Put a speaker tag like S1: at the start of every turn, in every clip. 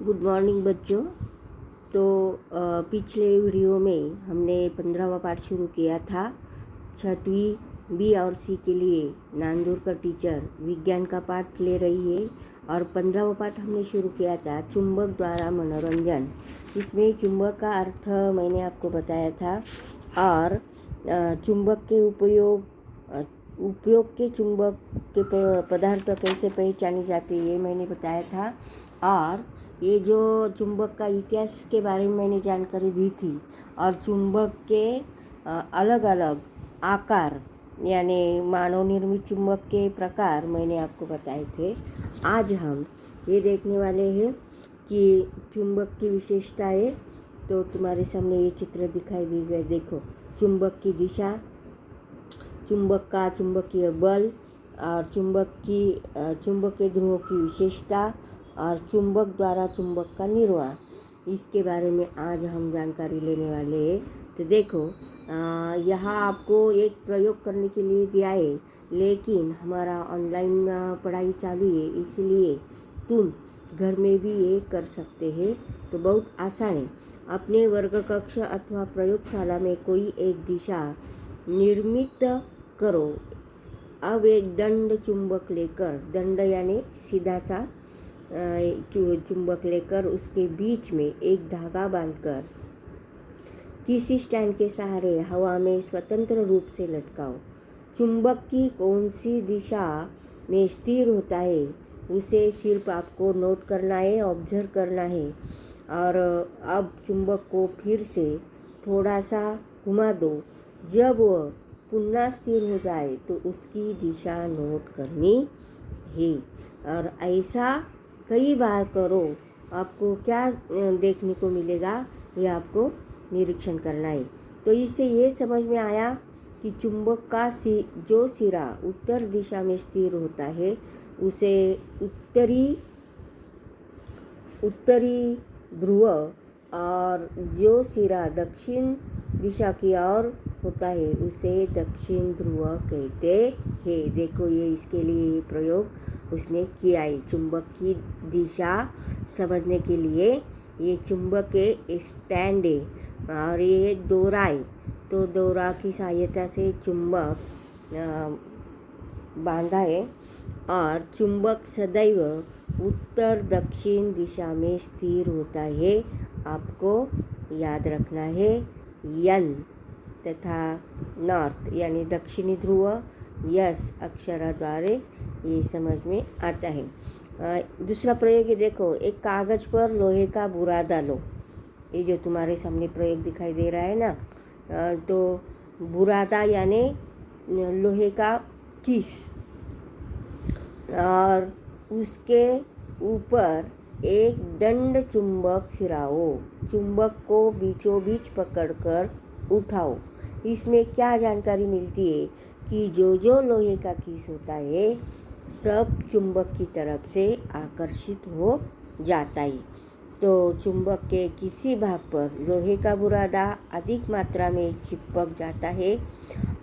S1: Good morning बच्चों। तो पिछले वीडियो में हमने 15वां पाठ शुरू किया था। छठवीं बी और सी के लिए नांदूरकर टीचर विज्ञान का पाठ ले रही है और 15वां पाठ हमने शुरू किया था चुंबक द्वारा मनोरंजन। इसमें चुंबक का अर्थ मैंने आपको बताया था और चुंबक के उपयोग के चुंबक के पदार्थ कैसे पहचाने जाते हैं ये मैंने बताया था। और ये जो चुंबक का इतिहास के बारे में मैंने जानकारी दी थी और चुंबक के अलग अलग आकार यानी मानव निर्मित चुंबक के प्रकार मैंने आपको बताए थे। आज हम ये देखने वाले हैं कि चुंबक की विशेषताएं। तो तुम्हारे सामने ये चित्र दिखाई दी गए, देखो चुंबक की दिशा, चुंबक का चुंबकीय बल और चुंबक के ध्रुवों की विशेषता और चुंबक द्वारा चुंबक का निर्माण, इसके बारे में आज हम जानकारी लेने वाले हैं। तो देखो यहाँ आपको एक प्रयोग करने के लिए दिया है, लेकिन हमारा ऑनलाइन पढ़ाई चालू है, इसलिए तुम घर में भी ये कर सकते हैं। तो बहुत आसान है। अपने वर्ग कक्ष अथवा प्रयोगशाला में कोई एक दिशा निर्मित करो। अब एक दंड चुंबक लेकर, दंड यानी सीधा सा चुंबक लेकर उसके बीच में एक धागा बांधकर किसी स्टैंड के सहारे हवा में स्वतंत्र रूप से लटकाओ। चुंबक की कौन सी दिशा में स्थिर होता है उसे सिर्फ आपको नोट करना है, ऑब्जर्व करना है। और अब चुंबक को फिर से थोड़ा सा घुमा दो। जब वह पुनः स्थिर हो जाए तो उसकी दिशा नोट करनी है और ऐसा कई बार करो। आपको क्या देखने को मिलेगा ये आपको निरीक्षण करना है। तो इससे ये समझ में आया कि चुंबक का जो सिरा उत्तर दिशा में स्थिर होता है उसे उत्तरी ध्रुव और जो सिरा दक्षिण दिशा की ओर होता है उसे दक्षिण ध्रुव कहते हैं। देखो ये इसके लिए प्रयोग उसने किया है। चुंबक की दिशा समझने के लिए ये चुंबक के स्टैंड है और ये दोरा है। तो दोरा की सहायता से चुंबक बांधा है और चुंबक सदैव उत्तर दक्षिण दिशा में स्थिर होता है। आपको याद रखना है यन तथा नॉर्थ यानी दक्षिणी ध्रुव यस अक्षराद्वारे ये समझ में आता है। दूसरा प्रयोग है, देखो एक कागज पर लोहे का बुरादा लो। ये जो तुम्हारे सामने प्रयोग दिखाई दे रहा है ना, तो बुरादा यानी लोहे का किस और उसके ऊपर एक दंड चुंबक फिराओ। चुंबक को बीचों बीच पकड़कर उठाओ। इसमें क्या जानकारी मिलती है कि जो लोहे का किस होता है सब चुंबक की तरफ से आकर्षित हो जाता है। तो चुंबक के किसी भाग पर लोहे का बुरादा अधिक मात्रा में चिपक जाता है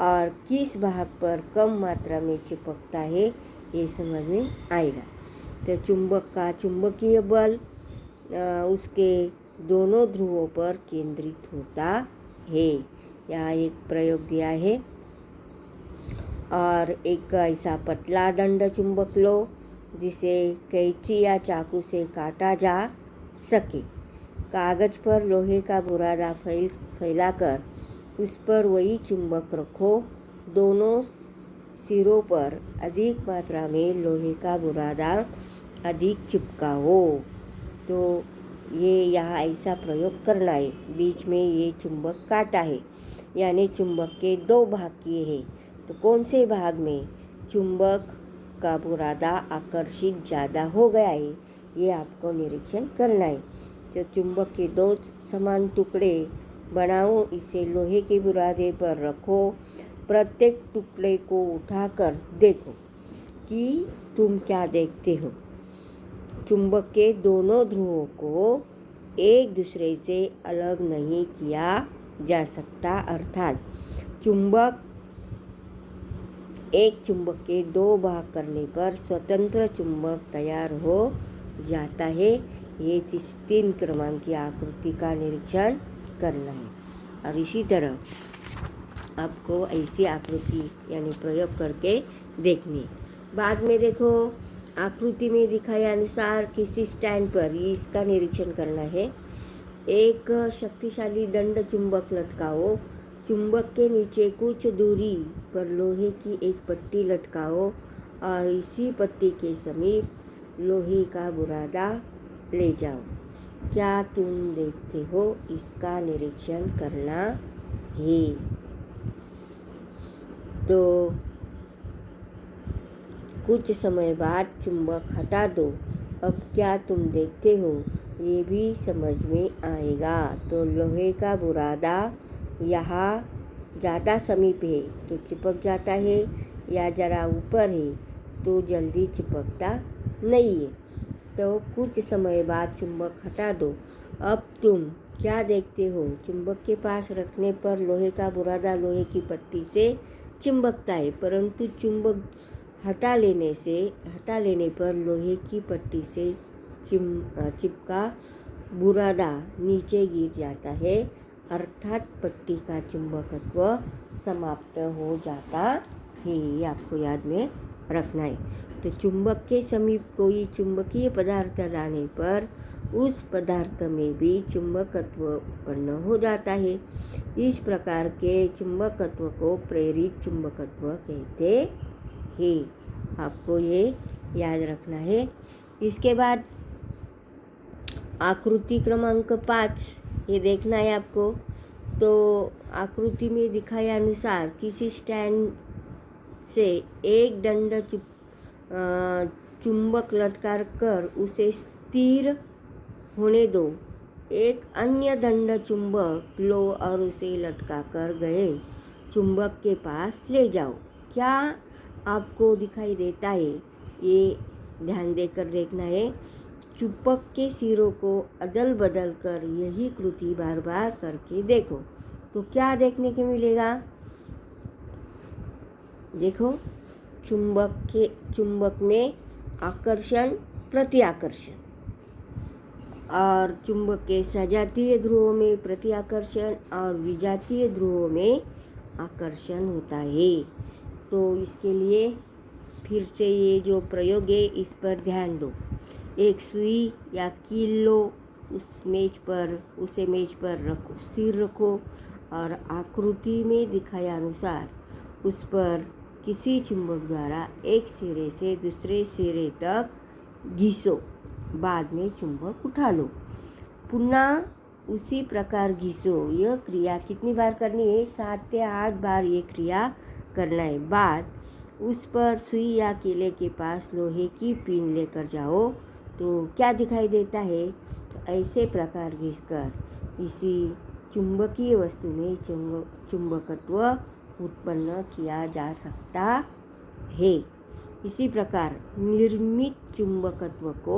S1: और किस भाग पर कम मात्रा में चिपकता है ये समझ में आएगा। तो चुंबक का चुंबकीय बल उसके दोनों ध्रुवों पर केंद्रित होता है। यहाँ एक प्रयोग दिया है। और एक ऐसा पतला दंड चुंबक लो जिसे कैंची या चाकू से काटा जा सके। कागज पर लोहे का बुरादा फैलाकर उस पर वही चुंबक रखो। दोनों सिरों पर अधिक मात्रा में लोहे का बुरादा अधिक चिपकाओ। तो ये यहाँ ऐसा प्रयोग करना है। बीच में ये चुंबक काटा है यानी चुंबक के दो भाग किए हैं। तो कौन से भाग में चुंबक का बुरादा आकर्षित ज़्यादा हो गया है ये आपको निरीक्षण करना है। तो चुंबक के दो समान टुकड़े बनाओ, इसे लोहे के बुरादे पर रखो। प्रत्येक टुकड़े को उठाकर देखो कि तुम क्या देखते हो। चुंबक के दोनों ध्रुवों को एक दूसरे से अलग नहीं किया जा सकता, अर्थात एक चुंबक के दो भाग करने पर स्वतंत्र चुंबक तैयार हो जाता है। ये 3 क्रमांक की आकृति का निरीक्षण करना है। और इसी तरह आपको ऐसी आकृति यानी प्रयोग करके देखनी। बाद में देखो, आकृति में दिखाए अनुसार किसी स्टैंड पर इसका निरीक्षण करना है। एक शक्तिशाली दंड चुंबक लटकाओ। चुंबक के नीचे कुछ दूरी पर लोहे की एक पट्टी लटकाओ और इसी पट्टी के समीप लोहे का बुरादा ले जाओ। क्या तुम देखते हो? इसका निरीक्षण करना है। तो कुछ समय बाद चुंबक हटा दो। अब क्या तुम देखते हो? ये भी समझ में आएगा। तो लोहे का बुरादा यहाँ ज़्यादा समीप है तो चिपक जाता है, या ज़रा ऊपर है तो जल्दी चिपकता नहीं है। तो कुछ समय बाद चुंबक हटा दो। अब तुम क्या देखते हो? चुंबक के पास रखने पर लोहे का बुरादा लोहे की पट्टी से चिपकता है, परंतु चुंबक हटा लेने पर लोहे की पट्टी से चिपका बुरादा नीचे गिर जाता है, अर्थात पट्टी का चुंबकत्व समाप्त हो जाता है। ये आपको याद में रखना है। तो चुंबक के समीप कोई चुंबकीय पदार्थ लाने पर उस पदार्थ में भी चुंबकत्व उत्पन्न हो जाता है। इस प्रकार के चुंबकत्व को प्रेरित चुंबकत्व कहते हैं। आपको ये याद रखना है। इसके बाद आकृति क्रमांक 5 ये देखना है आपको। तो आकृति में दिखाए अनुसार किसी स्टैंड से एक दंड चुंबक लटका कर उसे स्थिर होने दो। एक अन्य दंड चुंबक लो और उसे लटका कर गए चुंबक के पास ले जाओ। क्या आपको दिखाई देता है? ये ध्यान देकर देखना है। चुंबक के सिरों को अदल बदल कर यही कृति बार बार करके देखो। तो क्या देखने को मिलेगा? देखो, चुंबक में आकर्षण प्रतिआकर्षण, और चुंबक के सजातीय ध्रुवों में प्रतिआकर्षण और विजातीय ध्रुवों में आकर्षण होता है। तो इसके लिए फिर से ये जो प्रयोग है इस पर ध्यान दो। एक सुई या कील लो, उसे मेज पर रखो, स्थिर रखो और आकृति में दिखाया अनुसार उस पर किसी चुंबक द्वारा एक सिरे से दूसरे सिरे तक घिसो। बाद में चुंबक उठा लो, पुनः उसी प्रकार घिसो। यह क्रिया कितनी बार करनी है? 7 से 8 बार ये क्रिया करना है। बाद उस पर सुई या कीले के पास लोहे की पिन लेकर जाओ। तो क्या दिखाई देता है? तो ऐसे प्रकार घिसकर इसी चुंबकीय वस्तु में चुंबकत्व उत्पन्न किया जा सकता है। इसी प्रकार निर्मित चुंबकत्व को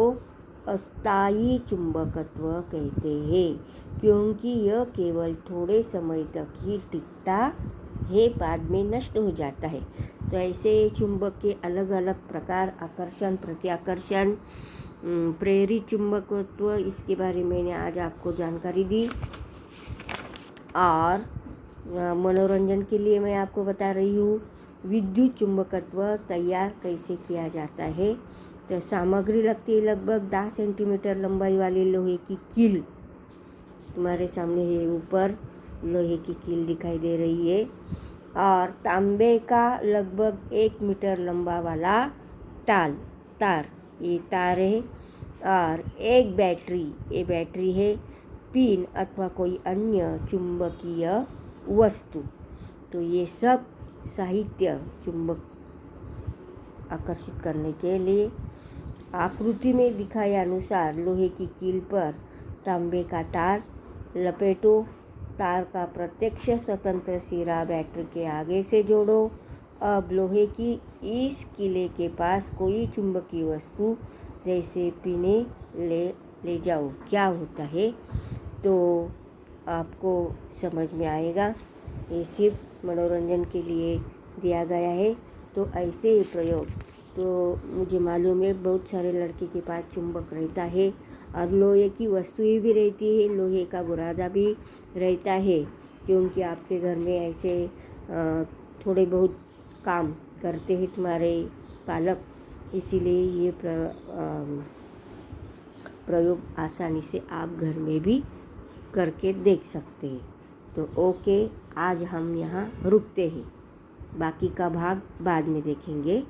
S1: अस्थायी चुंबकत्व कहते हैं, क्योंकि यह केवल थोड़े समय तक ही टिकता है, बाद में नष्ट हो जाता है। तो ऐसे चुंबक के अलग अलग प्रकार, आकर्षण, प्रतिआकर्षण, प्रेरित चुंबकत्व, इसके बारे में मैंने आज आपको जानकारी दी। और मनोरंजन के लिए मैं आपको बता रही हूँ विद्युत चुंबकत्व तैयार कैसे किया जाता है। तो सामग्री लगती है लगभग 10 सेंटीमीटर लंबाई वाली लोहे की कील। तुम्हारे सामने है, ऊपर लोहे की कील दिखाई दे रही है। और तांबे का लगभग 1 मीटर लंबा वाला तार, ये तार है। और एक बैटरी, ये बैटरी है। पिन अथवा कोई अन्य चुंबकीय वस्तु। तो ये सब साहित्य चुंबक आकर्षित करने के लिए आकृति में दिखाए अनुसार लोहे की कील पर तांबे का तार लपेटो। तार का प्रत्यक्ष स्वतंत्र सिरा बैटरी के आगे से जोड़ो। अब लोहे की इस कीले के पास कोई चुंबकीय वस्तु जैसे पिने ले जाओ। क्या होता है? तो आपको समझ में आएगा। ये सिर्फ मनोरंजन के लिए दिया गया है। तो ऐसे प्रयोग तो मुझे मालूम है बहुत सारे लड़के के पास चुंबक रहता है और लोहे की वस्तुएं भी रहती है, लोहे का बुरादा भी रहता है, क्योंकि आपके घर में ऐसे थोड़े बहुत काम करते हैं तुम्हारे पालक, इसीलिए ये प्रयोग आसानी से आप घर में भी करके देख सकते हैं। तो ओके, आज हम यहाँ रुकते हैं, बाकी का भाग बाद में देखेंगे।